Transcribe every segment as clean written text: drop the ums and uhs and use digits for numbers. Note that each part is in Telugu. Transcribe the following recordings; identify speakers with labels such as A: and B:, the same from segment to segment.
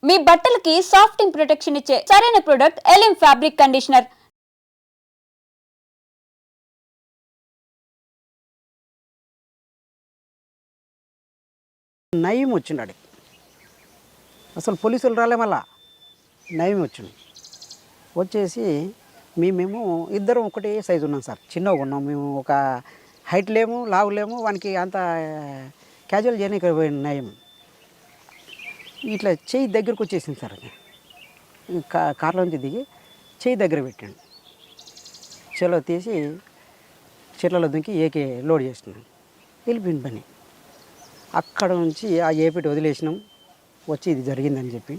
A: మీ బట్టలకి సాఫ్టింగ్ ప్రొటెక్షన్ ఇచ్చే సరైన ప్రొడక్ట్ ఎలిమ్ ఫ్యాబ్రిక్ కండిషనర్.
B: నయం వచ్చిండు, అసలు పోలీసులు రాలే, మళ్ళా నయం వచ్చింది. వచ్చేసి మేము ఇద్దరం ఒకటే సైజు ఉన్నాం సార్, చిన్నగా ఉన్నాం మేము. ఒక హైట్ లేము, లావు లేము, వానికి అంత క్యాజువల్ చేయడానికి పోయిన నయం. ఇట్లా చెయ్యి దగ్గరకు వచ్చేసింది సార్. కార్లోంచి దిగి చెయ్యి దగ్గర పెట్టాడు. చెలో తీసి చెట్లలో దుంకి ఏకే లోడ్ చేసినాం. వెళ్ళిపోయిన పని. అక్కడ నుంచి ఆ ఏపీటి వదిలేసినాం. వచ్చి ఇది జరిగిందని చెప్పి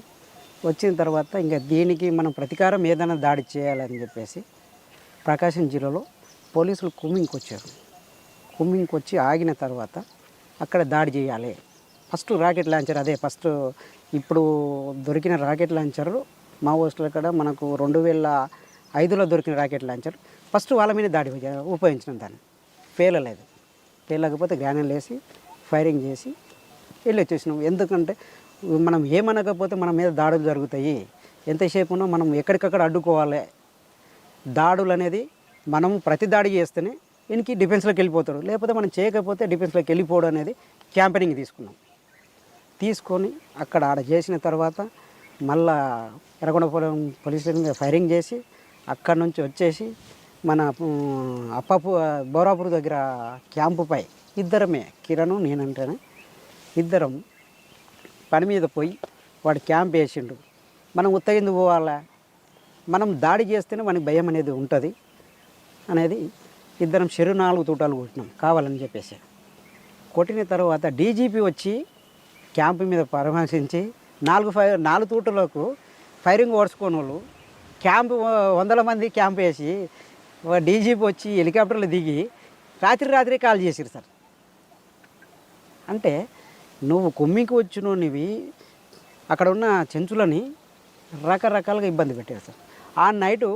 B: వచ్చిన తర్వాత ఇంకా దీనికి మనం ప్రతీకారం ఏదైనా దాడి చేయాలని చెప్పేసి ప్రకాశం జిల్లాలో పోలీసులు కుమ్మింగ్కి వచ్చారు. కుమ్మింగ్కి వచ్చి ఆగిన తర్వాత అక్కడ దాడి చేయాలి. ఫస్ట్ రాకెట్ లాంచర్, అదే ఫస్ట్ ఇప్పుడు దొరికిన రాకెట్ లాంచర్ మావోయిస్టుల కాడ మనకు 2005లో దొరికిన రాకెట్ లాంచర్ ఫస్ట్ వాళ్ళ మీద దాడి ఉపయోగించినాం. దాన్ని పేలలేదు. పేలకపోతే గ్యానెల్ వేసి ఫైరింగ్ చేసి వెళ్ళి వచ్చేసినాం. ఎందుకంటే మనం ఏమనకపోతే మన మీద దాడులు జరుగుతాయి. ఎంతసేపు ఉన్నా మనం ఎక్కడికక్కడ అడ్డుకోవాలి. దాడులు అనేది మనం ప్రతి దాడి చేస్తేనే దీనికి డిఫెన్స్లోకి వెళ్ళిపోతాడు. లేకపోతే మనం చేయకపోతే డిఫెన్స్లోకి వెళ్ళిపోవడం అనేది క్యాంపెనింగ్ తీసుకున్నాం. తీసుకొని అక్కడ ఆడ చేసిన తర్వాత మళ్ళా ఎర్రగొండపాలెం పోలీస్ స్టేషన్ మీద ఫైరింగ్ చేసి అక్కడ నుంచి వచ్చేసి మన బోరాపూర్ దగ్గర క్యాంపుపై ఇద్దరమే, కిరణ్ నేనంటేనే ఇద్దరం పని మీద పోయి వాడు క్యాంప్ వేసిండు. మనం ఉత్తగిందుకు పోవాలా, మనం దాడి చేస్తేనే మనకి భయం అనేది ఉంటుంది అనేది ఇద్దరం 4 తూటాలు కొట్టినాం కావాలని చెప్పేసి. కొట్టిన తర్వాత డీజీపీ వచ్చి క్యాంపు మీద పరామర్శించి 4 తూటలకు ఫైరింగ్ ఓడ్చుకోని వాళ్ళు క్యాంపు 100 మంది క్యాంప్ వేసి డీజీపీ వచ్చి హెలికాప్టర్లు దిగి రాత్రి కాల్ చేసిరు సార్. అంటే నువ్వు కొమ్మికి వచ్చినవి అక్కడ ఉన్న చెంచులని రకరకాలుగా ఇబ్బంది పెట్టారు సార్. ఆ నైటు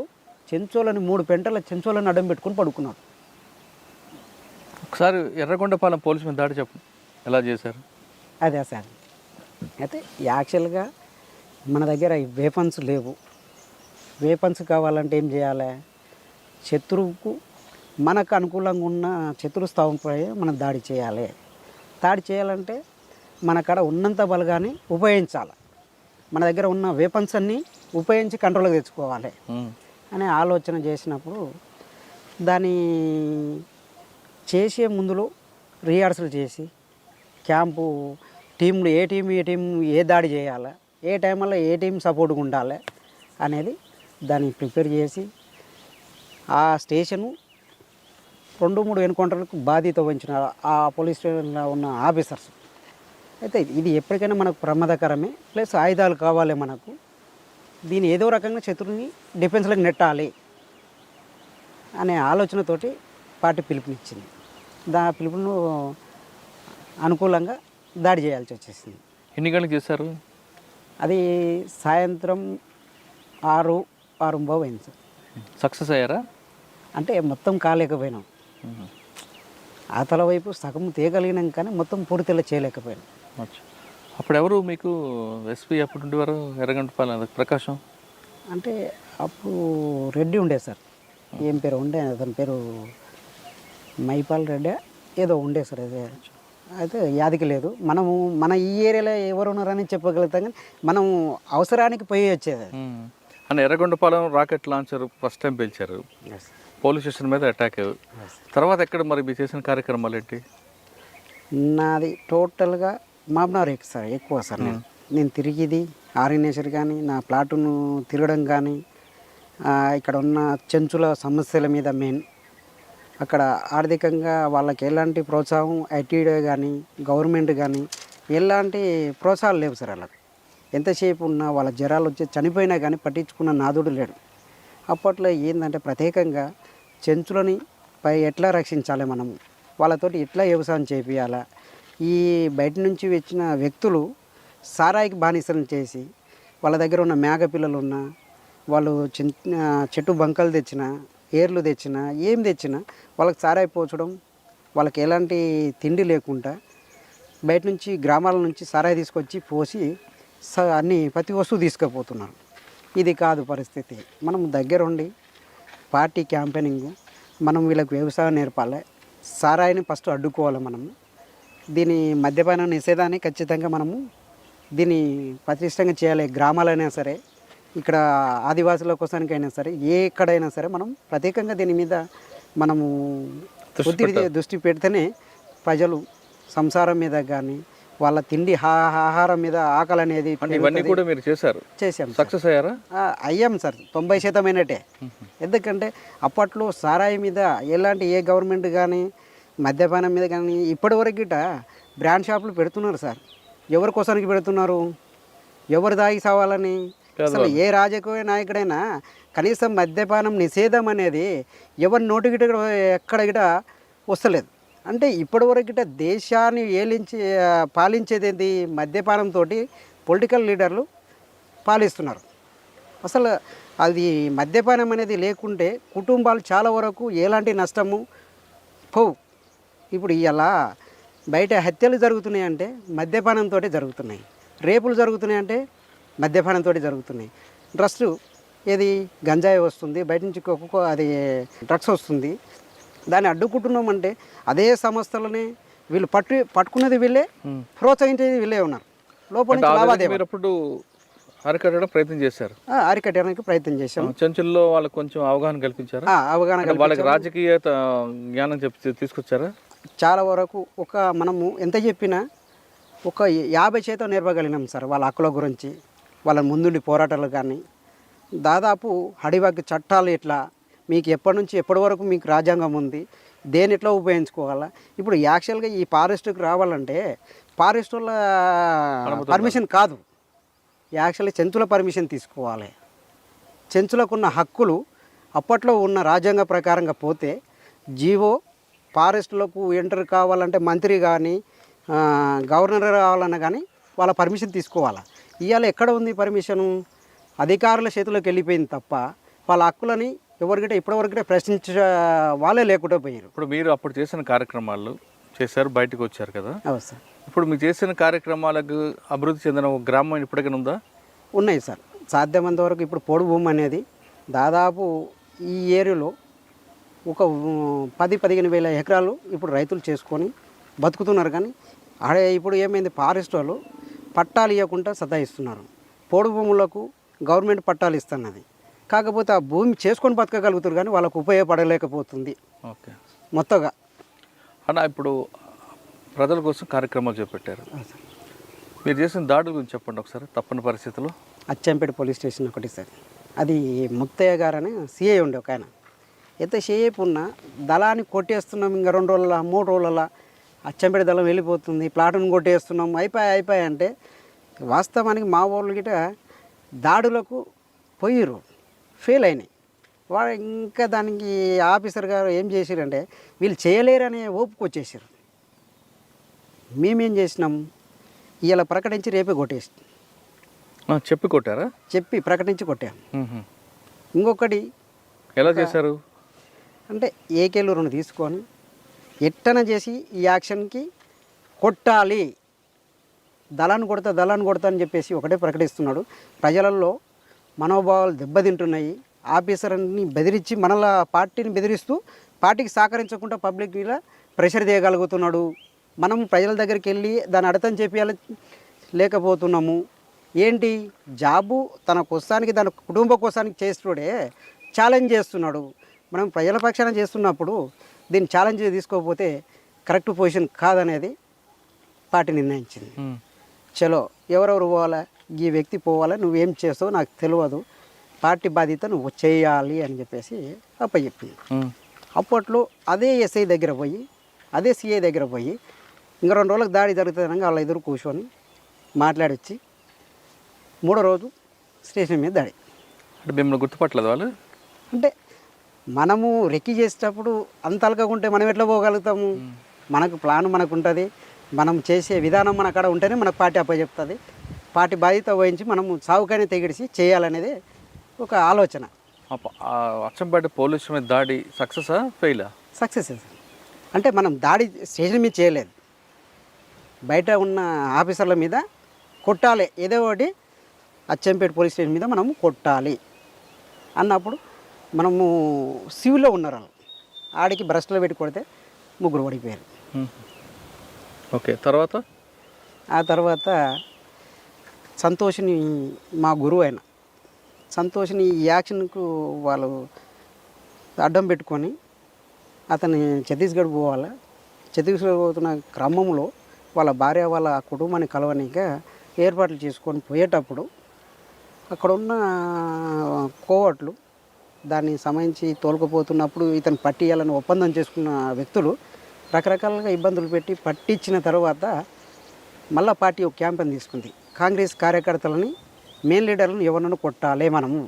B: చెంచోలని 3 పెంటల చెంచోలని అడ్డం పెట్టుకుని పడుకున్నాడు.
C: ఒకసారి ఎర్రగొండపాలెం పోలీసు మీద దాడి చెప్పు, ఎలా చేశారు?
B: అదే సార్, అయితే యాక్చువల్గా మన దగ్గర వేపన్స్ లేవు. వేపన్స్ కావాలంటే ఏం చేయాలి? శత్రువుకు మనకు అనుకూలంగా ఉన్న శత్రుస్థావంపై మనం దాడి చేయాలి. దాడి చేయాలంటే మన కాడ ఉన్నంత బలగాన్ని ఉపయోగించాలి. మన దగ్గర ఉన్న వేపన్స్ అన్నీ ఉపయోగించి కంట్రోల్గా తెచ్చుకోవాలి అనే ఆలోచన చేసినప్పుడు దాన్ని చేసే ముందులో రిహార్సల్ చేసి క్యాంపు టీంలు ఏ టీం ఏ దాడి చేయాలి, ఏ టైంలో ఏ టీం సపోర్ట్గా ఉండాలి అనేది దాన్ని ప్రిపేర్ చేసి ఆ స్టేషను 2-3 ఎన్కౌంటర్లకు బాధ్యత వహించిన ఆ పోలీస్ స్టేషన్లో ఉన్న ఆఫీసర్స్. అయితే ఇది ఎప్పటికైనా మనకు ప్రమాదకరమే, ప్లస్ ఆయుధాలు కావాలి మనకు. దీన్ని ఏదో రకంగా శత్రువుని డిఫెన్స్లోకి నెట్టాలి అనే ఆలోచనతోటి పార్టీ పిలుపునిచ్చింది. పిలుపును అనుకూలంగా దాడి చేయాల్సి వచ్చేసింది.
C: ఎన్ని గంటలకు చేశారు
B: అది? సాయంత్రం 6:30 అయింది సార్.
C: సక్సెస్ అయ్యారా?
B: అంటే మొత్తం కాలేకపోయినాం. ఆతల వైపు సగం తీయగలిగినాం కానీ మొత్తం పూర్తిలో చేయలేకపోయాం.
C: అప్పుడు ఎవరు మీకు ఎస్పీ అప్పుడు ఉండేవారు ఎర్రగొండపాలెం? ప్రకాశం
B: అంటే అప్పుడు రెడ్డి ఉండే సార్. ఏం పేరు ఉండే, అతని పేరు మైపాల్ రెడ్డి ఏదో ఉండే సార్. అదే అయితే యాదికి లేదు. మనము మన ఈ ఏరియాలో ఎవరు ఉన్నారని చెప్పగలుగుతాం కానీ మనం అవసరానికి పోయి వచ్చేది.
C: అని Yerragondapalem rocket launcher first time పిలిచారు, పోలీస్ స్టేషన్ మీద అటాక్. తర్వాత ఎక్కడ మరి మీరు చేసిన కార్యక్రమాలు ఏంటి?
B: నాది టోటల్గా మాబ్నార్ సార్, ఎక్కువ సార్. నేను తిరిగిది ఆర్గనైజర్ కానీ నా ప్లాటును తిరగడం కానీ ఇక్కడ ఉన్న చెంచుల సమస్యల మీద మెయిన్. అక్కడ ఆర్థికంగా వాళ్ళకి ఎలాంటి ప్రోత్సాహం ఐటీడీ కానీ గవర్నమెంట్ కానీ ఎలాంటి ప్రోత్సాహాలు లేవు సార్. వాళ్ళకి ఎంతసేపు ఉన్నా వాళ్ళ జ్వరాలు వచ్చి చనిపోయినా కానీ పట్టించుకున్న నాదుడు లేడు. అప్పట్లో ఏంటంటే ప్రత్యేకంగా చెంచులని ఎట్లా రక్షించాలి, మనం వాళ్ళతోటి ఎట్లా వ్యవసాయం చేపియాలా. ఈ బయట నుంచి వచ్చిన వ్యక్తులు సారాయికి బానిసలను చేసి వాళ్ళ దగ్గర ఉన్న మేక పిల్లలు ఉన్న వాళ్ళు చెట్టు బంకలు తెచ్చినా ఏర్లు తెచ్చినా ఏం తెచ్చినా వాళ్ళకి సారాయి పోచడం, వాళ్ళకి ఎలాంటి తిండి లేకుండా బయట నుంచి గ్రామాల నుంచి సారాయి తీసుకొచ్చి పోసి అన్ని ప్రతి వస్తువు తీసుకుపోతున్నారు. ఇది కాదు పరిస్థితి. మనం దగ్గరుండి పార్టీ క్యాంపెయినింగ్, మనం వీళ్ళకి వ్యవసాయం నేర్పాలి, సారాయిని ఫస్ట్ అడ్డుకోవాలి. మనము దీని మద్యపాన నిషేధాన్ని ఖచ్చితంగా మనము దీన్ని పటిష్టంగా చేయాలి. గ్రామాలైనా సరే, ఇక్కడ ఆదివాసుల కోసానికైనా సరే, ఎక్కడైనా సరే మనం ప్రత్యేకంగా దీని మీద మనము దృష్టి పెడితేనే ప్రజలు సంసారం మీద కానీ వాళ్ళ తిండి ఆహారం మీద ఆకలి అనేది
C: ఇవన్నీ కూడా మీరు చేశారు,
B: చేసాం.
C: సక్సెస్ అయ్యారా?
B: అయ్యాం సార్, 90% అయినట్టే. ఎందుకంటే అప్పట్లో సారాయి మీద ఎలాంటి ఏ గవర్నమెంట్ కానీ మద్యపానం మీద కానీ ఇప్పటివరకు గిట బ్రాండ్ షాపులు పెడుతున్నారు సార్. ఎవరి కోసానికి పెడుతున్నారు? ఎవరు దాగి సావాలని? అసలు ఏ రాజకీయ నాయకుడైనా కనీసం మద్యపానం నిషేధం అనేది ఎవరి నోటి గిట ఎక్కడ గిట వస్తలేదు. అంటే ఇప్పటివరకు గిట దేశాన్ని పాలించేది ఏంటి? మద్యపానంతో పొలిటికల్ లీడర్లు పాలిస్తున్నారు. అసలు అది మద్యపానం అనేది లేకుంటే కుటుంబాలు చాలా వరకు ఎలాంటి నష్టము పోవు. ఇప్పుడు ఇలా బయట హత్యలు జరుగుతున్నాయంటే మద్యపానంతో జరుగుతున్నాయి, రేపులు జరుగుతున్నాయంటే మద్యపానంతో జరుగుతున్నాయి. డ్రగ్స్ ఏది గంజాయి వస్తుంది, బయట నుంచి అది డ్రగ్స్ వస్తుంది. దాన్ని అడ్డుకుంటున్నామంటే అదే సంస్థలని వీళ్ళు పట్టుకునేది వీళ్ళే, ప్రోత్సహించేది వీళ్ళే ఉన్నారు. లోపల నుంచి లావాదేవీలు
C: అప్పుడు అరికట్టడం ప్రయత్నం చేశారు,
B: అరికట్టడానికి ప్రయత్నం చేశాం.
C: చెంచుల్లో వాళ్ళకి కొంచెం అవగాహన కల్పించారు.
B: అవగాహన
C: వాళ్ళకి రాజకీయ జ్ఞానం తీసుకొచ్చారా?
B: చాలా వరకు మనము ఎంత చెప్పినా ఒక 50% నేర్పగలిగినాం సార్. వాళ్ళ హక్కుల గురించి, వాళ్ళ ముందుండి పోరాటాలు కానీ, దాదాపు అడివాకి చట్టాలు ఎట్లా, మీకు ఎప్పటి నుంచి ఎప్పటి వరకు మీకు రాజ్యాంగం ఉంది, దేని ఎట్లా ఉపయోగించుకోవాలా. ఇప్పుడు యాక్చువల్గా ఈ ఫారెస్ట్కి రావాలంటే ఫారెస్ట్ వాళ్ళ పర్మిషన్ కాదు, యాక్చువల్లీ చెంచుల పర్మిషన్ తీసుకోవాలి. చెంచులకు ఉన్న హక్కులు అప్పట్లో ఉన్న రాజ్యాంగ ప్రకారంగా పోతే జీవో ఫారెస్ట్లకు ఎంటర్ కావాలంటే మంత్రి కానీ గవర్నర్ కావాలన్నా కానీ వాళ్ళ పర్మిషన్ తీసుకోవాలా. ఇవాళ ఎక్కడ ఉంది పర్మిషను? అధికారుల చేతిలోకి వెళ్ళిపోయింది తప్ప వాళ్ళ హక్కులని ఎవరికంటే ఇప్పటివరకు ప్రశ్నించే వాళ్ళే లేకుండా పోయారు.
C: ఇప్పుడు మీరు అప్పుడు చేసిన కార్యక్రమాలు చేశారు, బయటకు వచ్చారు కదా.
B: అవును సార్.
C: ఇప్పుడు మీరు చేసిన కార్యక్రమాలకు అభివృద్ధి చెందిన ఒక గ్రామం ఇప్పటికైనా ఉందా?
B: ఉన్నాయి సార్, సాధ్యమైనంత వరకు. ఇప్పుడు పొడి భూమి అనేది దాదాపు ఈ ఏరియాలో ఒక 10-15 వేల ఎకరాలు ఇప్పుడు రైతులు చేసుకొని బతుకుతున్నారు. కానీ ఇప్పుడు ఏమైంది, ఫారెస్ట్ వాళ్ళు పట్టాలు ఇవ్వకుండా సతాయిస్తున్నారు. పొడి భూములకు గవర్నమెంట్ పట్టాలు ఇస్తున్నది, కాకపోతే ఆ భూమి చేసుకొని బతకగలుగుతారు కానీ వాళ్ళకు ఉపయోగపడలేకపోతుంది.
C: ఓకే,
B: మొత్తంగా
C: అన్న ఇప్పుడు ప్రజల కోసం కార్యక్రమాలు చేపట్టారు. మీరు చేసిన దాడుల గురించి చెప్పండి ఒకసారి. తప్పని పరిస్థితుల్లో
B: అచ్చంపేట పోలీస్ స్టేషన్ ఒకటి సార్, అది ముక్తయ్య గారు అని సిఐ ఉండే ఒక ఆయన. ఎంతసేపు ఉన్నా దళాన్ని కొట్టేస్తున్నాం, ఇంకా 2 రోజుల 3 రోజుల అచ్చంపేట దళం వెళ్ళిపోతుంది, ప్లాటును కొట్టేస్తున్నాం, అయిపోయి అంటే వాస్తవానికి మా వాళ్ళు గిట దాడులకు పోయిర్రు, ఫెయిల్ అయినాయి. వాడు ఇంకా దానికి ఆఫీసర్ గారు ఏం చేశారంటే వీళ్ళు చేయలేరనే ఓపుకొచ్చేసారు. మేమేం చేసినాం, ఇలా ప్రకటించి రేపే కొట్టేసి
C: చెప్పి కొట్టారా?
B: చెప్పి ప్రకటించి కొట్టాను. ఇంకొకటి
C: ఎలా చేశారు
B: అంటే ఏకేలు 2 తీసుకొని ఎట్టన చేసి ఈ యాక్షన్కి కొట్టాలి, దళాన్ని కొడతా అని చెప్పేసి ఒకటే ప్రకటిస్తున్నాడు. ప్రజలలో మనోభావాలు దెబ్బతింటున్నాయి. ఆఫీసర్ని బెదిరించి మనల పార్టీని బెదిరిస్తూ పార్టీకి సహకరించకుండా పబ్లిక్ మీద ప్రెషర్ చేయగలుగుతున్నాడు. మనం ప్రజల దగ్గరికి వెళ్ళి దాన్ని అర్థం చేయాలి లేకపోతున్నాము. ఏంటి జాబు తన కోసానికి తన కుటుంబ కోసానికి చేస్తుడే ఛాలెంజ్ చేస్తున్నాడు. మనం ప్రజల పక్షాన చేస్తున్నప్పుడు దీన్ని ఛాలెంజ్ తీసుకోకపోతే కరెక్ట్ పొజిషన్ కాదనేది పార్టీ నిర్ణయించింది. చలో ఎవరెవరు పోవాలా, ఈ వ్యక్తి పోవాలా, నువ్వేం చేస్తావు నాకు తెలియదు, పార్టీ బాధ్యత నువ్వు చేయాలి అని చెప్పేసి అప్పచెప్పింది. అప్పట్లో అదే ఎస్ఐ దగ్గర పోయి అదే సిఐ దగ్గర పోయి ఇంకా 2 రోజులకు దాడి జరుగుతుందనగా వాళ్ళ ఎదురు కూర్చొని మాట్లాడొచ్చి 3వ రోజు స్టేషన్ మీద దాడి.
C: అంటే మిమ్మల్ని గుర్తుపట్టలేదు వాళ్ళు?
B: అంటే మనము రెక్కి చేసేటప్పుడు అంత అలకకుంటే మనం ఎట్లా పోగలుగుతాము? మనకు ప్లాన్ మనకు ఉంటుంది, మనం చేసే విధానం మన కాడ ఉంటేనే మనకు పార్టీ అప్పచెప్తుంది. పార్టీ బాధ్యత వహించి మనము సావుకైనా తెగిడిసి చేయాలనేది ఒక ఆలోచన.
C: అచ్చంపేట పోలీసు మీద దాడి సక్సెసా ఫెయిలా?
B: సక్సెస్. అంటే మనం దాడి స్టేషన్ మీద చేయలేదు, బయట ఉన్న ఆఫీసర్ల మీద కొట్టాలి, ఏదో ఒకటి అచ్చంపేట పోలీస్ స్టేషన్ మీద మనము కొట్టాలి అన్నప్పుడు మనము సివిల్లో ఉన్నారు వాళ్ళు. ఆడికి బ్రష్లో పెట్టి కొడితే ముగ్గురు పడిపోయారు.
C: ఓకే, తర్వాత
B: ఆ తర్వాత సంతోష్ని, మా గురువు అయిన సంతోష్ని ఈ యాక్షన్కు వాళ్ళు అడ్డం పెట్టుకొని అతన్ని ఛత్తీస్గఢ్ పోవాలి. ఛత్తీస్గఢ్ పోతున్న క్రమంలో వాళ్ళ భార్య వాళ్ళ కుటుంబాన్ని కలవనీక ఏర్పాట్లు చేసుకొని పోయేటప్పుడు అక్కడ ఉన్న కోవట్లు దాన్ని సంబంధించి తోలుకుపోతున్నప్పుడు ఇతను పట్టియాలని ఒప్పందం చేసుకున్న వ్యక్తులు రకరకాలుగా ఇబ్బందులు పెట్టి పట్టించిన తర్వాత మళ్ళా పార్టీ ఒక క్యాంపెయిన్ తీసుకుంది. కాంగ్రెస్ కార్యకర్తలని, మెయిన్ లీడర్లను ఎవరినైనా కొట్టాలి మనము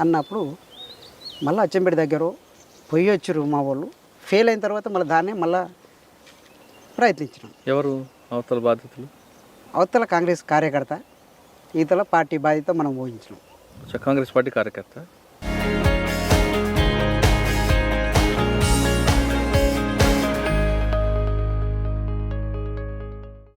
B: అన్నప్పుడు మళ్ళీ అచ్చంపేట దగ్గర పొయ్యి వచ్చారు మా వాళ్ళు. ఫెయిల్ అయిన తర్వాత మళ్ళీ దాన్నే మళ్ళీ ప్రయత్నించినాం.
C: ఎవరు అవతల బాధ్యతలు?
B: అవతల కాంగ్రెస్ కార్యకర్త, ఈతల పార్టీ బాధ్యత మనం ఊహించినాం.
C: కాంగ్రెస్ పార్టీ కార్యకర్త.